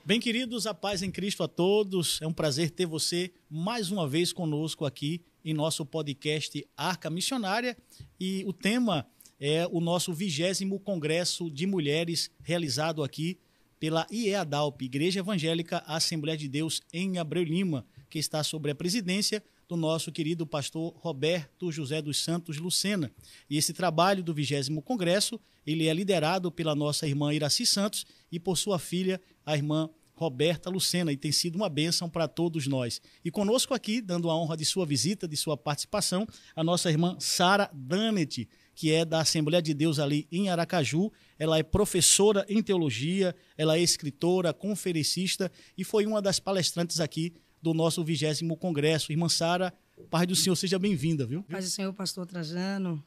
Bem, queridos, a paz em Cristo a todos. É um prazer ter você mais uma vez conosco aqui em nosso podcast Arca Missionária. E o tema é o nosso 20º Congresso de Mulheres, realizado aqui pela IEADALP, Igreja Evangélica Assembleia de Deus em Abreu Lima, que está sob a presidência do nosso querido pastor Roberto José dos Santos Lucena. E esse trabalho do 20º Congresso, ele é liderado pela nossa irmã Iraci Santos e por sua filha, a irmã Roberta Lucena, e tem sido uma bênção para todos nós. E conosco aqui, dando a honra de sua visita, de sua participação, a nossa irmã Sara Danet, que é da Assembleia de Deus ali em Aracaju. Ela é professora em teologia, ela é escritora, conferencista e foi uma das palestrantes aqui do nosso 20º Congresso. Irmã Sara, paz do Senhor, seja bem-vinda, viu? Paz do Senhor, pastor Trajano.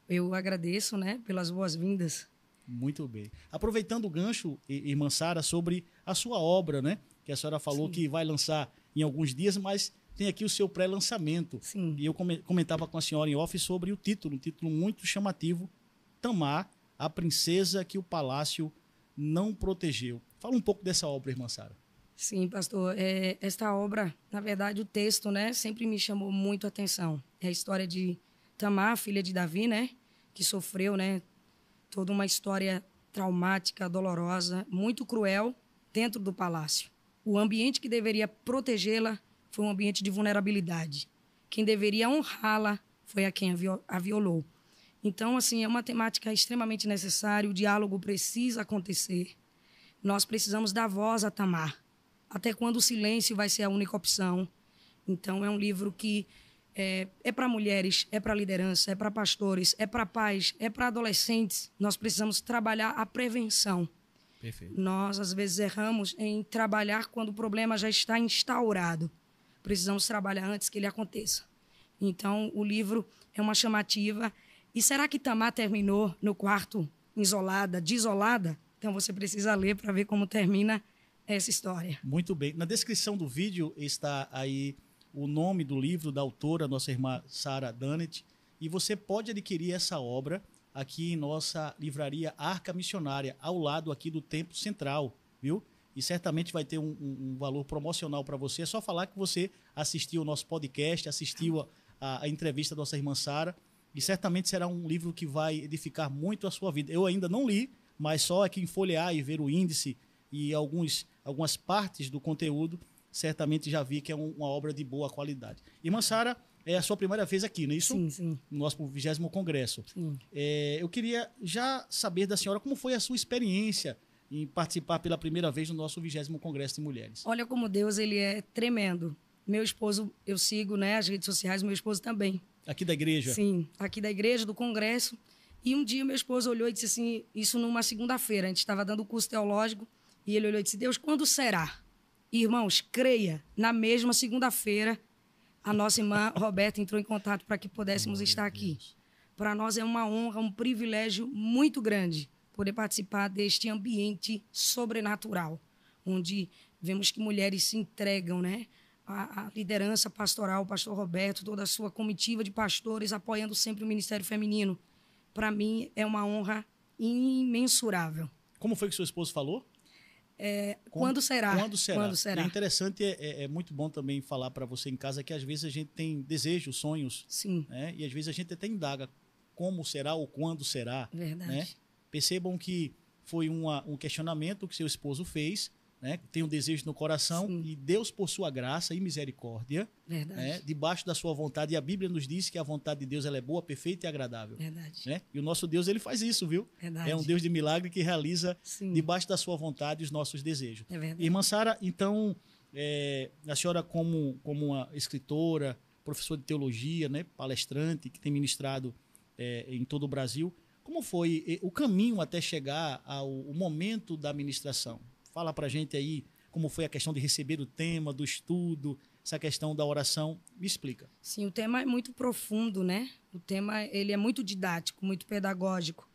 Eu agradeço, pelas boas-vindas. Muito bem. Aproveitando o gancho, irmã Sara, sobre a sua obra, que a senhora falou que vai lançar em alguns dias, mas tem aqui o seu pré-lançamento. Sim. E eu comentava com a senhora em off sobre o título, um título muito chamativo, Tamar, a princesa que o palácio não protegeu. Fala um pouco dessa obra, irmã Sara. Sim, pastor. Esta obra, na verdade, o texto, sempre me chamou muito a atenção. É a história de Tamar, filha de Davi, que sofreu, toda uma história traumática, dolorosa, muito cruel dentro do palácio. O ambiente que deveria protegê-la foi um ambiente de vulnerabilidade. Quem deveria honrá-la foi a quem a violou. Então, é uma temática extremamente necessária, o diálogo precisa acontecer. Nós precisamos dar voz a Tamar. Até quando o silêncio vai ser a única opção. Então, é um livro que é para mulheres, é para liderança, é para pastores, é para pais, é para adolescentes. Nós precisamos trabalhar a prevenção. Perfeito. Nós, às vezes, erramos em trabalhar quando o problema já está instaurado. Precisamos trabalhar antes que ele aconteça. Então, o livro é uma chamativa. E será que Tamar terminou no quarto desolada? Então, você precisa ler para ver como termina essa história. Muito bem. Na descrição do vídeo está aí o nome do livro da autora, nossa irmã Sara Danet, e você pode adquirir essa obra aqui em nossa livraria Arca Missionária, ao lado aqui do Templo Central, viu? E certamente vai ter um valor promocional para você. É só falar que você assistiu o nosso podcast, assistiu a entrevista da nossa irmã Sara, e certamente será um livro que vai edificar muito a sua vida. Eu ainda não li, mas só aqui em folhear e ver o índice e algumas partes do conteúdo, certamente já vi que é uma obra de boa qualidade. Irmã Sara, é a sua primeira vez aqui, não é isso? Sim, sim. No nosso 20º Congresso. Sim. Eu queria já saber da senhora como foi a sua experiência em participar pela primeira vez no nosso 20º Congresso de Mulheres. Olha como Deus, ele é tremendo. Meu esposo, eu sigo, as redes sociais, meu esposo também. Aqui da igreja? Sim, aqui da igreja, do Congresso. E um dia meu esposo olhou e disse assim, isso numa segunda-feira, a gente estava dando curso teológico, e ele olhou e disse, Deus, quando será? Irmãos, creia, na mesma segunda-feira, a nossa irmã Roberta entrou em contato para que pudéssemos estar aqui. Para nós é uma honra, um privilégio muito grande poder participar deste ambiente sobrenatural, onde vemos que mulheres se entregam, a liderança pastoral, o pastor Roberto, toda a sua comitiva de pastores, apoiando sempre o Ministério Feminino. Para mim é uma honra imensurável. Como foi que seu esposo falou? Quando será? Quando será? Quando será? É interessante, é muito bom também falar para você em casa que às vezes a gente tem desejos, sonhos. Sim. E às vezes a gente até indaga como será ou quando será. Verdade. Percebam que foi um questionamento que seu esposo fez, tem um desejo no coração. Sim. E Deus, por sua graça e misericórdia, debaixo da sua vontade, e a Bíblia nos diz que a vontade de Deus ela é boa, perfeita e agradável. Verdade. E o nosso Deus, ele faz isso, viu? Verdade. É um Deus de milagre que realiza Sim. debaixo da sua vontade os nossos desejos. É verdade. Irmã Sara, então, a senhora como uma escritora, professora de teologia, palestrante, que tem ministrado em todo o Brasil, como foi o caminho até chegar ao momento da ministração? Fala para a gente aí como foi a questão de receber o tema, do estudo, essa questão da oração. Me explica. Sim, o tema é muito profundo, O tema ele é muito didático, muito pedagógico.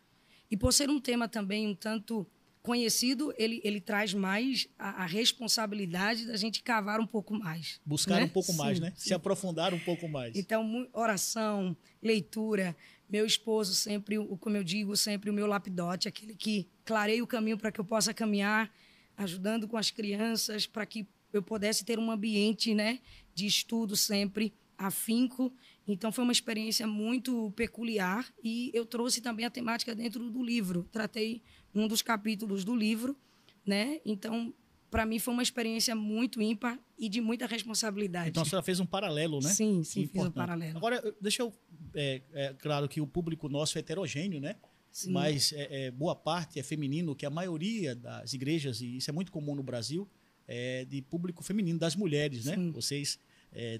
E por ser um tema também um tanto conhecido, ele traz mais a responsabilidade da gente cavar um pouco mais. Buscar um pouco mais, Sim. Se aprofundar um pouco mais. Então, oração, leitura. Meu esposo sempre, como eu digo, sempre o meu lapidote, aquele que clareia o caminho para que eu possa caminhar. ajudando com as crianças para que eu pudesse ter um ambiente, né, de estudo sempre afinco. Então, foi uma experiência muito peculiar e eu trouxe também a temática dentro do livro. Tratei um dos capítulos do livro, né? Então, para mim, foi uma experiência muito ímpar e de muita responsabilidade. Então, a senhora fez um paralelo, né? Sim, fiz um paralelo. Agora, deixa eu... claro que o público nosso é heterogêneo, né? Sim. Mas boa parte é feminino, que a maioria das igrejas, e isso é muito comum no Brasil, é de público feminino, das mulheres, né? Sim. Vocês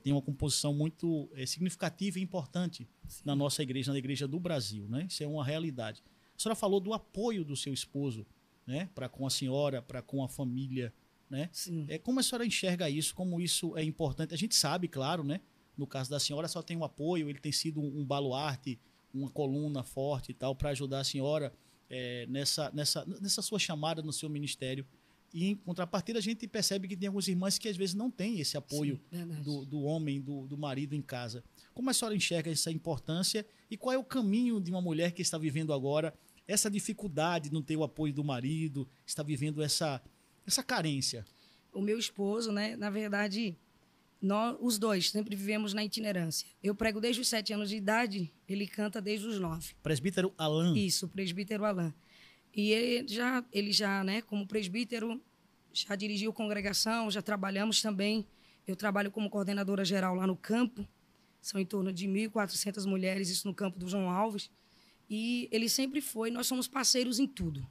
têm uma composição muito significativa e importante na nossa igreja, na igreja do Brasil, né? Isso é uma realidade. A senhora falou do apoio do seu esposo, né? Para com a senhora, para com a família, né? Sim. Como a senhora enxerga isso? Como isso é importante? A gente sabe, claro, né? No caso da senhora, só tem um apoio, ele tem sido um baluarte, uma coluna forte e tal, para ajudar a senhora nessa sua chamada no seu ministério. E, em contrapartida, a gente percebe que tem algumas irmãs que, às vezes, não têm esse apoio do homem, do marido em casa. Como a senhora enxerga essa importância e qual é o caminho de uma mulher que está vivendo agora essa dificuldade de não ter o apoio do marido, está vivendo essa carência? O meu esposo, né, na verdade, nós, os dois, sempre vivemos na itinerância. Eu prego desde os 7 anos de idade, ele canta desde os 9. Presbítero Alain. Isso, presbítero Alain. E ele já, né, como presbítero, já dirigiu congregação, já trabalhamos também. Eu trabalho como coordenadora geral lá no campo. São em torno de 1.400 mulheres, isso no campo do João Alves. E ele sempre foi, nós somos parceiros em tudo.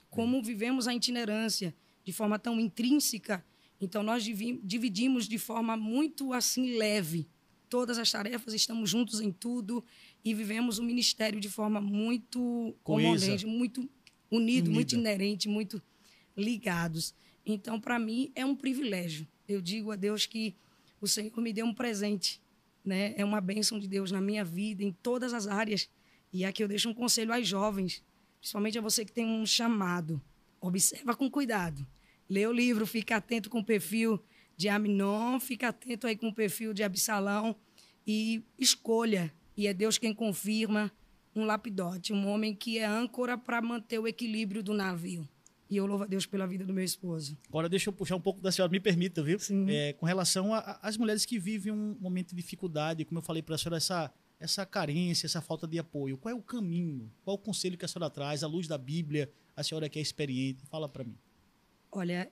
Como vivemos a itinerância de forma tão intrínseca, então nós dividimos de forma muito assim leve todas as tarefas, estamos juntos em tudo e vivemos o ministério de forma muito homogênea, muito unido, muito inerente, muito ligados. Então, para mim, é um privilégio. Eu digo a Deus que o Senhor me deu um presente, né? É uma bênção de Deus na minha vida, em todas as áreas. E aqui eu deixo um conselho às jovens, principalmente a você que tem um chamado. Observa com cuidado. Lê o livro, fica atento com o perfil de Aminon, fica atento aí com o perfil de Absalão e escolha. E é Deus quem confirma um lapidote, um homem que é âncora para manter o equilíbrio do navio. E eu louvo a Deus pela vida do meu esposo. Agora, deixa eu puxar um pouco da senhora, me permita, viu? Sim. Com relação às mulheres que vivem um momento de dificuldade, como eu falei para a senhora, essa carência, essa falta de apoio. Qual é o caminho? Qual é o conselho que a senhora traz, à luz da Bíblia? A senhora que é experiente, fala para mim. Olha,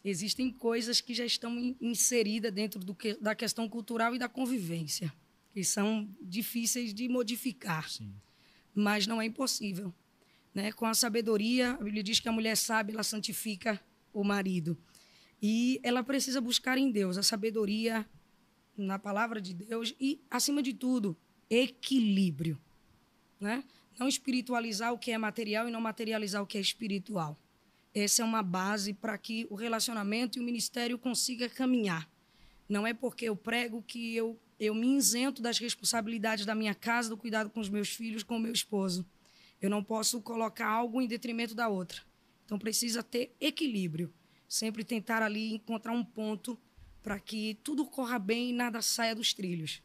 existem coisas que já estão inseridas dentro da questão cultural e da convivência, que são difíceis de modificar. Sim. Mas não é impossível. Né? Com a sabedoria, a Bíblia diz que a mulher sábia, ela santifica o marido. E ela precisa buscar em Deus a sabedoria na palavra de Deus e, acima de tudo, equilíbrio. Né? Não espiritualizar o que é material e não materializar o que é espiritual. Essa é uma base para que o relacionamento e o ministério consiga caminhar. Não é porque eu prego que eu me isento das responsabilidades da minha casa, do cuidado com os meus filhos, com o meu esposo. Eu não posso colocar algo em detrimento da outra. Então, precisa ter equilíbrio. Sempre tentar ali encontrar um ponto para que tudo corra bem e nada saia dos trilhos.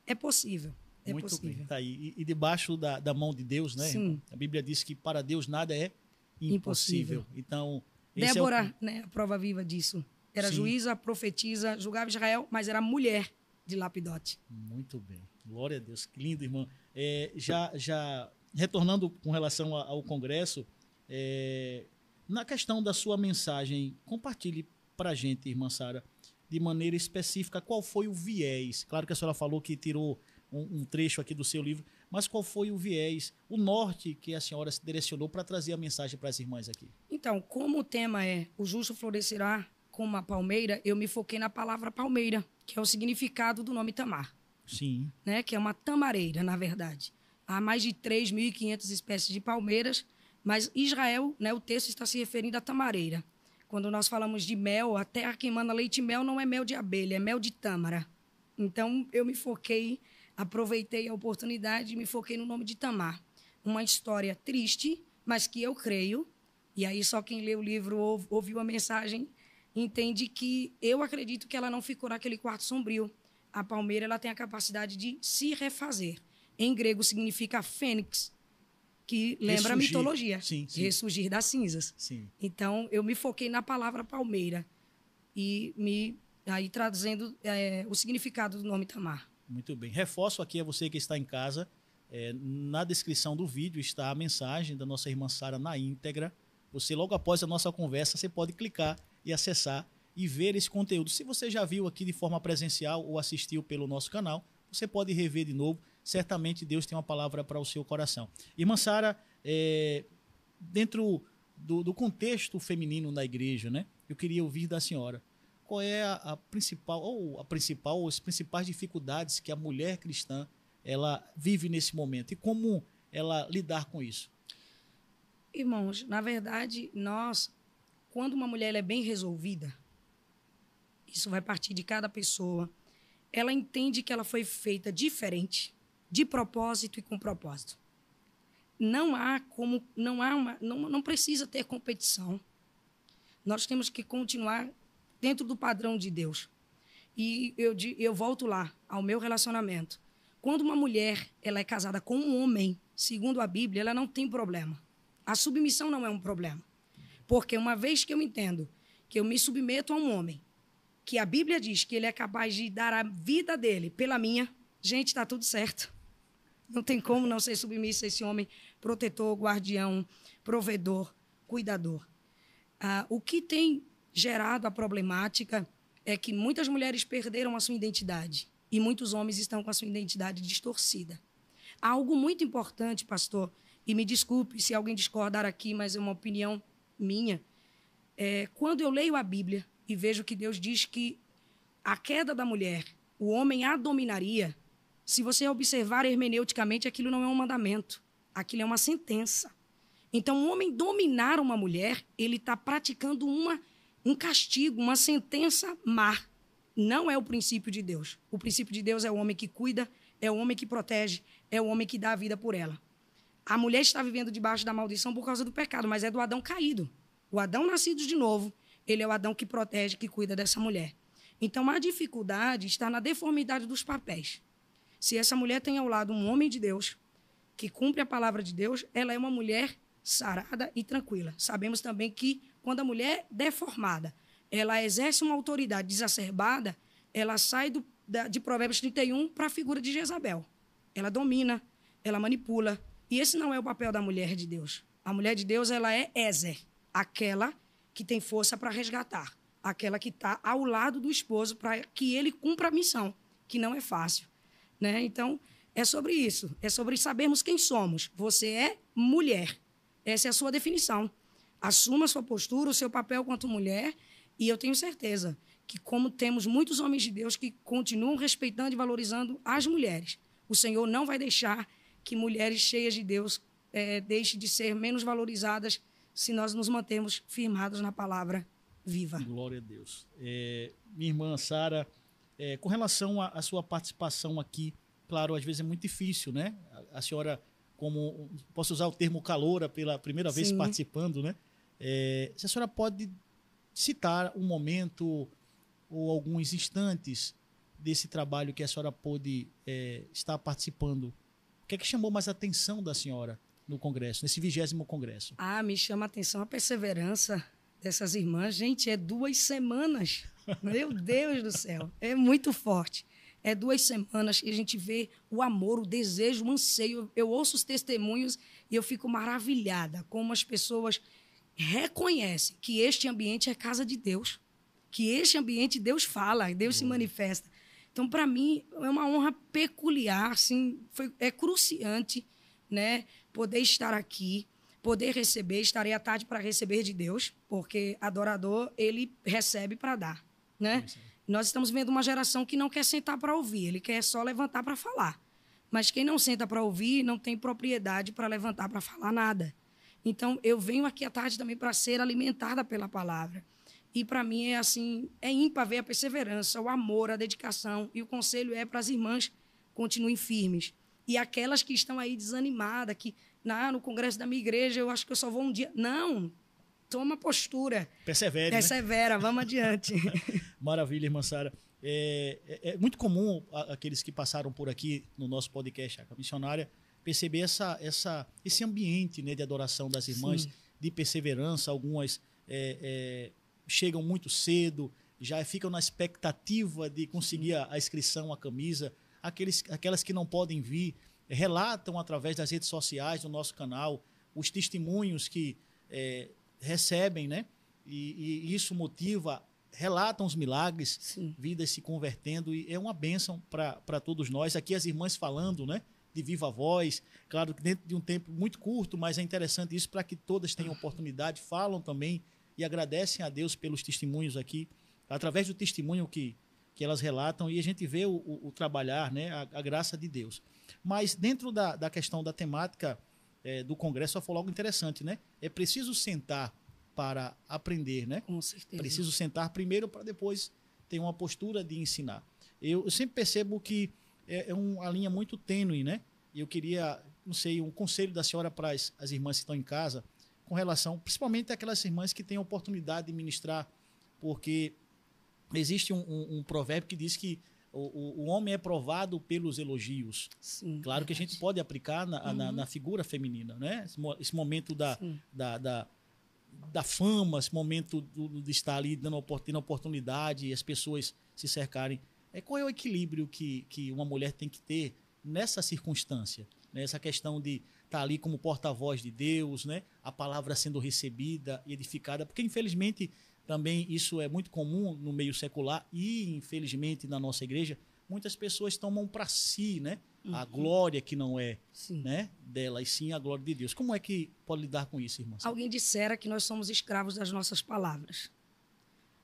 É possível. É Muito possível. bem. Tá aí. E debaixo da mão de Deus, né? Sim. A Bíblia diz que para Deus nada é impossível. Então, Débora, né, a prova viva disso. Era Sim. juíza, profetisa, julgava Israel, mas era mulher de Lapidote. Muito bem. Glória a Deus. Que lindo, irmã. Já retornando com relação ao Congresso, na questão da sua mensagem, compartilhe para a gente, irmã Sara, de maneira específica, qual foi o viés? Claro que a senhora falou que tirou um trecho aqui do seu livro, mas qual foi o viés, o norte que a senhora se direcionou para trazer a mensagem para as irmãs aqui? Então, como o tema é o justo florescerá como a palmeira, eu me foquei na palavra palmeira, que é o significado do nome Tamar. Sim. Né? Que é uma tamareira, na verdade. Há mais de 3.500 espécies de palmeiras, mas Israel, né, o texto está se referindo à tamareira. Quando nós falamos de mel, a terra que emana leite e mel não é mel de abelha, é mel de tâmara. Então, eu me foquei, aproveitei a oportunidade e me foquei no nome de Tamar. Uma história triste, mas que eu creio, e aí só quem lê o livro ouviu a mensagem, entende que eu acredito que ela não ficou naquele quarto sombrio. A palmeira ela tem a capacidade de se refazer. Em grego significa fênix, que lembra a mitologia. Sim. Ressurgir das cinzas. Sim. Então, eu me foquei na palavra palmeira e aí trazendo o significado do nome Tamar. Muito bem. Reforço aqui a você que está em casa, na descrição do vídeo está a mensagem da nossa irmã Sara na íntegra. Você, logo após a nossa conversa, você pode clicar e acessar e ver esse conteúdo. Se você já viu aqui de forma presencial ou assistiu pelo nosso canal, você pode rever de novo. Certamente Deus tem uma palavra para o seu coração. Irmã Sara, dentro do contexto feminino na igreja, né, eu queria ouvir da senhora qual é a principal ou as principais dificuldades que a mulher cristã ela vive nesse momento e como ela lidar com isso. Irmãos, na verdade, quando uma mulher é bem resolvida, isso vai partir de cada pessoa, ela entende que ela foi feita diferente, de propósito e com propósito. Não precisa ter competição. Nós temos que continuar dentro do padrão de Deus. E eu volto lá, ao meu relacionamento. Quando uma mulher ela é casada com um homem, segundo a Bíblia, ela não tem problema. A submissão não é um problema. Porque uma vez que eu entendo que eu me submeto a um homem, que a Bíblia diz que ele é capaz de dar a vida dele pela minha, gente, está tudo certo. Não tem como não ser submissa a esse homem protetor, guardião, provedor, cuidador. O que tem gerado a problemática é que muitas mulheres perderam a sua identidade e muitos homens estão com a sua identidade distorcida. Há algo muito importante, pastor, e me desculpe se alguém discordar aqui, mas é uma opinião minha. Quando eu leio a Bíblia e vejo que Deus diz que a queda da mulher, o homem a dominaria, se você observar hermeneuticamente, aquilo não é um mandamento, aquilo é uma sentença. Então, um homem dominar uma mulher, ele está praticando um castigo, uma sentença má. Não é o princípio de Deus. O princípio de Deus é o homem que cuida, é o homem que protege, é o homem que dá a vida por ela. A mulher está vivendo debaixo da maldição por causa do pecado, mas é do Adão caído. O Adão nascido de novo, ele é o Adão que protege, que cuida dessa mulher. Então, a dificuldade está na deformidade dos papéis. Se essa mulher tem ao lado um homem de Deus, que cumpre a palavra de Deus, ela é uma mulher sarada e tranquila. Sabemos também que, quando a mulher é deformada, ela exerce uma autoridade exacerbada, ela sai de Provérbios 31 para a figura de Jezabel. Ela domina, ela manipula. E esse não é o papel da mulher de Deus. A mulher de Deus, ela é Ézer, aquela que tem força para resgatar, aquela que está ao lado do esposo para que ele cumpra a missão, que não é fácil, né? Então, é sobre isso, é sobre sabermos quem somos. Você é mulher, essa é a sua definição. Assuma a sua postura, o seu papel quanto mulher, e eu tenho certeza que, como temos muitos homens de Deus que continuam respeitando e valorizando as mulheres, o Senhor não vai deixar que mulheres cheias de Deus deixem de ser menos valorizadas se nós nos mantermos firmados na palavra viva. Glória a Deus. Minha irmã Sara, com relação à sua participação aqui, claro, às vezes é muito difícil, né? A senhora, como posso usar o termo caloura pela primeira vez participando, né? Se a senhora pode citar um momento ou alguns instantes desse trabalho que a senhora pôde estar participando, o que é que chamou mais a atenção da senhora no congresso, nesse 20º congresso? Me chama a atenção a perseverança dessas irmãs. Gente, 2 semanas. Meu Deus do céu, é muito forte. 2 semanas que a gente vê o amor, o desejo, o anseio. Eu ouço os testemunhos e eu fico maravilhada como as pessoas reconhecem que este ambiente é casa de Deus, que este ambiente Deus fala, Deus se manifesta. Então, para mim, é uma honra peculiar, assim, é cruciante, né, poder estar aqui, poder receber. Estarei à tarde para receber de Deus, porque adorador, ele recebe para dar, né? Nós estamos vendo uma geração que não quer sentar para ouvir, ele quer só levantar para falar. Mas quem não senta para ouvir não tem propriedade para levantar para falar nada. Então, eu venho aqui à tarde também para ser alimentada pela palavra. E, para mim, é ímpar ver a perseverança, o amor, a dedicação. E o conselho é para as irmãs continuem firmes. E aquelas que estão aí desanimadas, que no congresso da minha igreja eu acho que eu só vou um dia. Não, toma postura. Persevera, né? Vamos adiante. Maravilha, irmã Sara. É muito comum aqueles que passaram por aqui no nosso podcast, a Missionária, perceber esse ambiente, né, de adoração das irmãs, Sim. de perseverança. Algumas chegam muito cedo, já ficam na expectativa de conseguir a inscrição, a camisa. Aquelas que não podem vir, relatam através das redes sociais do nosso canal os testemunhos que recebem, né? E isso motiva, relatam os milagres, Sim. vidas se convertendo, e é uma bênção para todos nós. Aqui as irmãs falando, né, de viva voz, claro que dentro de um tempo muito curto, mas é interessante isso para que todas tenham oportunidade, falam também e agradecem a Deus pelos testemunhos aqui, através do testemunho que elas relatam, e a gente vê o trabalhar, né, a graça de Deus. Mas dentro da questão da temática do Congresso, só falou algo interessante, né? É preciso sentar para aprender, né? Com certeza. Preciso sentar primeiro para depois ter uma postura de ensinar. Eu sempre percebo que é uma linha muito tênue, né? E eu queria, não sei, um conselho da senhora para as irmãs que estão em casa, com relação, principalmente aquelas irmãs que têm a oportunidade de ministrar, porque existe um provérbio que diz que o homem é provado pelos elogios. Sim, claro que a gente pode aplicar na figura feminina, né? Esse momento da fama, esse momento de estar ali tendo oportunidade e as pessoas se cercarem. Qual é o equilíbrio que uma mulher tem que ter nessa circunstância? Né? Essa questão de estar ali como porta-voz de Deus, né? A palavra sendo recebida e edificada, porque infelizmente também isso é muito comum no meio secular e infelizmente na nossa igreja, muitas pessoas tomam para si, né? A glória que não é, né, dela, e sim a glória de Deus. Como é que pode lidar com isso, irmã? Alguém dissera que nós somos escravos das nossas palavras.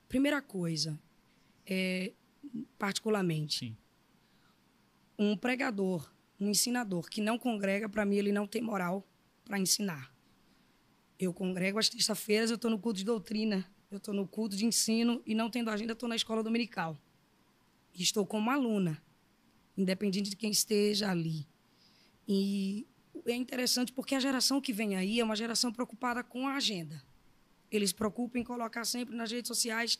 Primeira coisa, particularmente, Sim. Um pregador, um ensinador que não congrega, para mim, ele não tem moral para ensinar. Eu congrego às terças-feiras, eu estou no culto de doutrina, eu estou no culto de ensino e não tendo agenda, estou na escola dominical. E estou como aluna, independente de quem esteja ali. E é interessante porque a geração que vem aí é uma geração preocupada com a agenda. Eles se preocupam em colocar sempre nas redes sociais.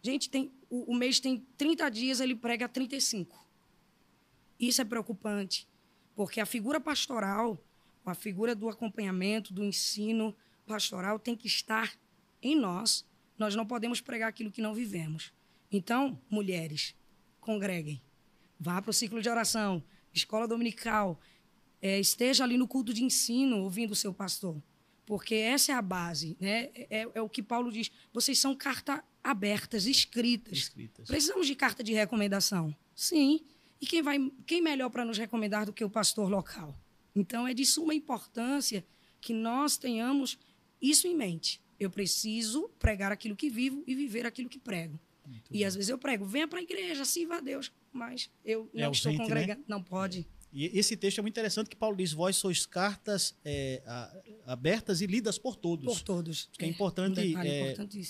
Gente, o mês tem 30 dias, ele prega 35. Isso é preocupante, porque a figura pastoral, a figura do acompanhamento, do ensino pastoral tem que estar em nós. Nós não podemos pregar aquilo que não vivemos. Então, mulheres, congreguem. Vá para o ciclo de oração, escola dominical, esteja ali no culto de ensino, ouvindo o seu pastor. Porque essa é a base, né? É o que Paulo diz. Vocês são cartas abertas, escritas. Precisamos de carta de recomendação? Sim. E quem melhor para nos recomendar do que o pastor local? Então, é de suma importância que nós tenhamos isso em mente. Eu preciso pregar aquilo que vivo e viver aquilo que prego. Às vezes eu prego, venha para a igreja, sirva a Deus. Mas eu não estou congregando, né? Não pode. E esse texto é muito interessante, que Paulo diz, vós sois cartas abertas e lidas por todos. Por todos. Que é importante.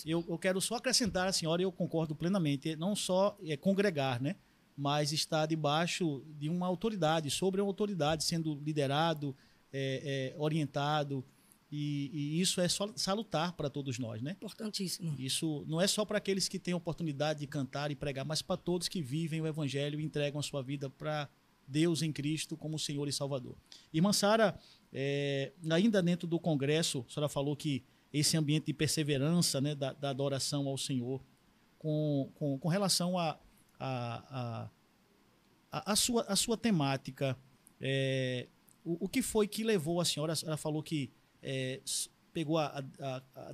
Eu quero só acrescentar, a senhora, e eu concordo plenamente, não só congregar, né? Mas estar debaixo de uma autoridade, sobre uma autoridade, sendo liderado, orientado, e isso é salutar para todos nós, né? Importantíssimo. Isso não é só para aqueles que têm a oportunidade de cantar e pregar, mas para todos que vivem o Evangelho e entregam a sua vida para Deus em Cristo como Senhor e Salvador. Irmã Sara, ainda dentro do Congresso, a senhora falou que esse ambiente de perseverança, né, da adoração ao Senhor, com relação a sua temática, o que foi que levou a senhora falou que pegou a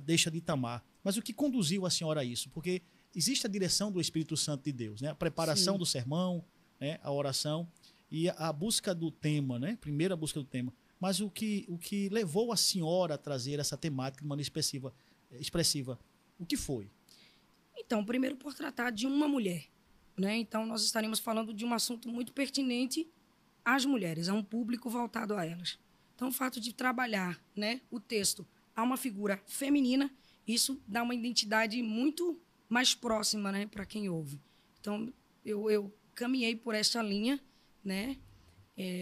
deixa de Itamar, mas o que conduziu a senhora a isso? Porque existe a direção do Espírito Santo de Deus, né? A preparação do sermão, né? A oração e a busca do tema, né? Primeiro a busca do tema, mas o que levou a senhora a trazer essa temática de maneira expressiva, o que foi? Então, primeiro por tratar de uma mulher, né? Então, nós estaremos falando de um assunto muito pertinente às mulheres, a um público voltado a elas. Então, o fato de trabalhar, né, o texto a uma figura feminina, isso dá uma identidade muito mais próxima, né, para quem ouve. Então, eu caminhei por essa linha, né?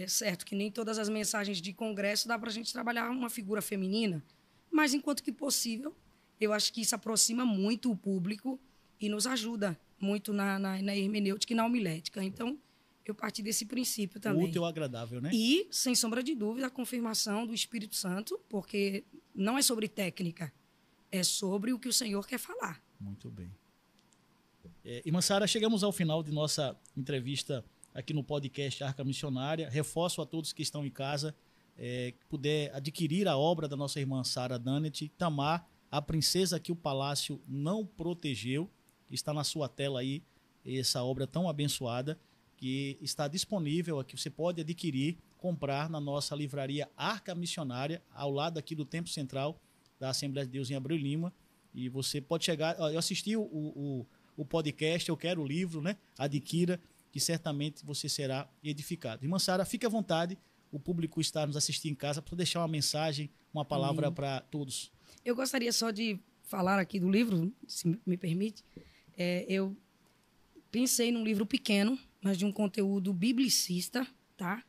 Certo que nem todas as mensagens de congresso dá para a gente trabalhar uma figura feminina, mas, enquanto que possível, eu acho que isso aproxima muito o público e nos ajuda muito na hermenêutica e na homilética. Então, eu parti desse princípio também. Útil e agradável, né? E, sem sombra de dúvida, a confirmação do Espírito Santo, porque não é sobre técnica, é sobre o que o Senhor quer falar. Muito bem. Irmã Sara, chegamos ao final de nossa entrevista aqui no podcast Arca Missionária. Reforço a todos que estão em casa, que puder adquirir a obra da nossa irmã Sara Danett, Tamar, a princesa que o palácio não protegeu. Está na sua tela aí essa obra tão abençoada, que está disponível aqui. Você pode adquirir, comprar na nossa livraria Arca Missionária, ao lado aqui do Templo Central da Assembleia de Deus em Abreu Lima. E você pode chegar... Eu assisti o podcast, eu quero o livro, né? Adquira, que certamente você será edificado. Irmã Sara, fique à vontade. O público está nos assistindo em casa para deixar uma mensagem, uma palavra para todos. Eu gostaria só de falar aqui do livro, se me permite. Eu pensei num livro pequeno, mas de um conteúdo biblicista, tá?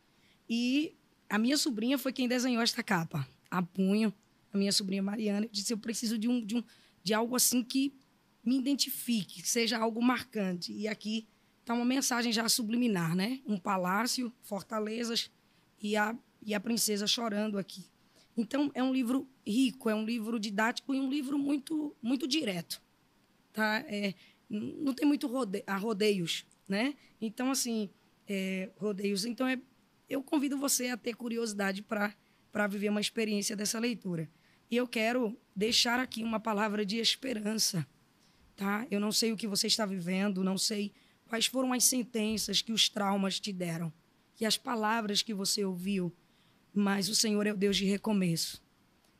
E a minha sobrinha foi quem desenhou esta capa, a punho. A minha sobrinha Mariana disse: eu preciso de algo assim que me identifique, que seja algo marcante. E aqui está uma mensagem já subliminar, né? Um palácio, fortalezas e a princesa chorando aqui. Então, é um livro rico, é um livro didático e um livro muito, muito direto, tá? Não tem muito rodeios, né? Então, assim, rodeios. Então, eu convido você a ter curiosidade para viver uma experiência dessa leitura. E eu quero deixar aqui uma palavra de esperança, tá? Eu não sei o que você está vivendo, não sei quais foram as sentenças que os traumas te deram, que as palavras que você ouviu, mas o Senhor é o Deus de recomeço.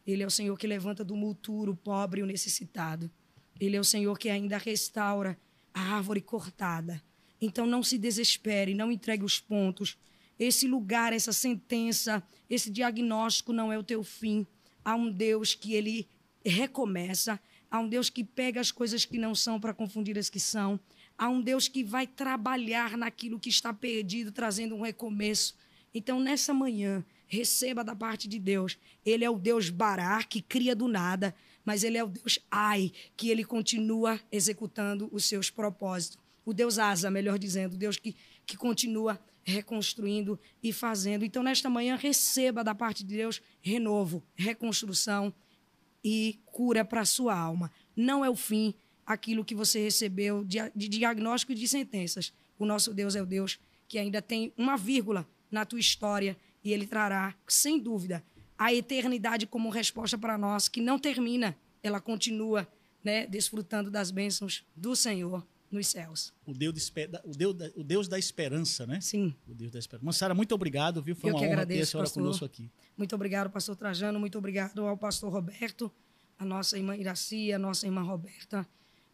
Ele é o Senhor que levanta do monturo o pobre e o necessitado. Ele é o Senhor que ainda restaura a árvore cortada. Então não se desespere, não entregue os pontos. Esse lugar, essa sentença, esse diagnóstico não é o teu fim. Há um Deus que ele recomeça, há um Deus que pega as coisas que não são para confundir as que são, há um Deus que vai trabalhar naquilo que está perdido, trazendo um recomeço. Então, nessa manhã, receba da parte de Deus. Ele é o Deus Bará, que cria do nada, mas ele é o Deus Ai, que ele continua executando os seus propósitos. O Deus Asa, melhor dizendo, o Deus que continua reconstruindo e fazendo. Então, nesta manhã, receba da parte de Deus renovo, reconstrução e cura para a sua alma. Não é o fim aquilo que você recebeu de diagnóstico e de sentenças. O nosso Deus é o Deus que ainda tem uma vírgula na tua história e ele trará, sem dúvida, a eternidade como resposta para nós, que não termina, ela continua, né, desfrutando das bênçãos do Senhor nos céus. O Deus da esperança, né? Sim. O Deus da esperança. Irmã Sara, muito obrigado, viu? Foi uma honra ter a senhora conosco aqui. Muito obrigado, pastor Trajano, muito obrigado ao pastor Roberto, a nossa irmã Iraci, a nossa irmã Roberta,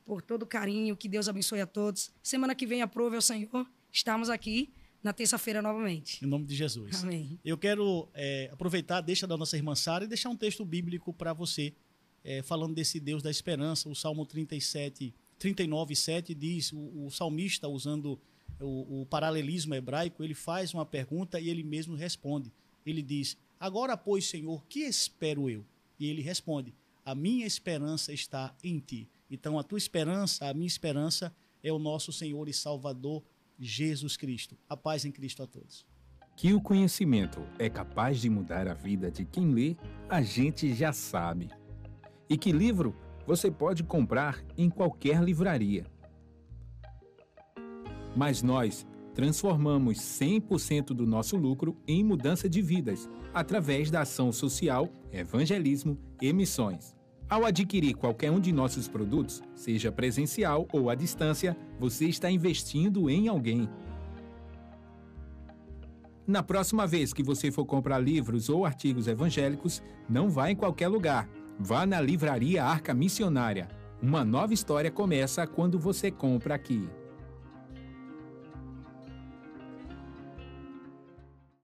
por todo o carinho, que Deus abençoe a todos. Semana que vem, aprove ao Senhor, estamos aqui na terça-feira novamente. Em nome de Jesus. Amém. Eu quero aproveitar a deixa da nossa irmã Sara e deixar um texto bíblico para você, falando desse Deus da esperança. O Salmo 39:7 diz, o salmista, usando o paralelismo hebraico, ele faz uma pergunta e ele mesmo responde. Ele diz: agora, pois, Senhor, que espero eu? E ele responde: a minha esperança está em ti. Então, a tua esperança, a minha esperança é o nosso Senhor e Salvador, Jesus Cristo. A paz em Cristo a todos. Que o conhecimento é capaz de mudar a vida de quem lê, a gente já sabe. E que livro você pode comprar em qualquer livraria. Mas nós transformamos 100% do nosso lucro em mudança de vidas, através da ação social, evangelismo e missões. Ao adquirir qualquer um de nossos produtos, seja presencial ou à distância, você está investindo em alguém. Na próxima vez que você for comprar livros ou artigos evangélicos, não vá em qualquer lugar. Vá na livraria Arca Missionária. Uma nova história começa quando você compra aqui.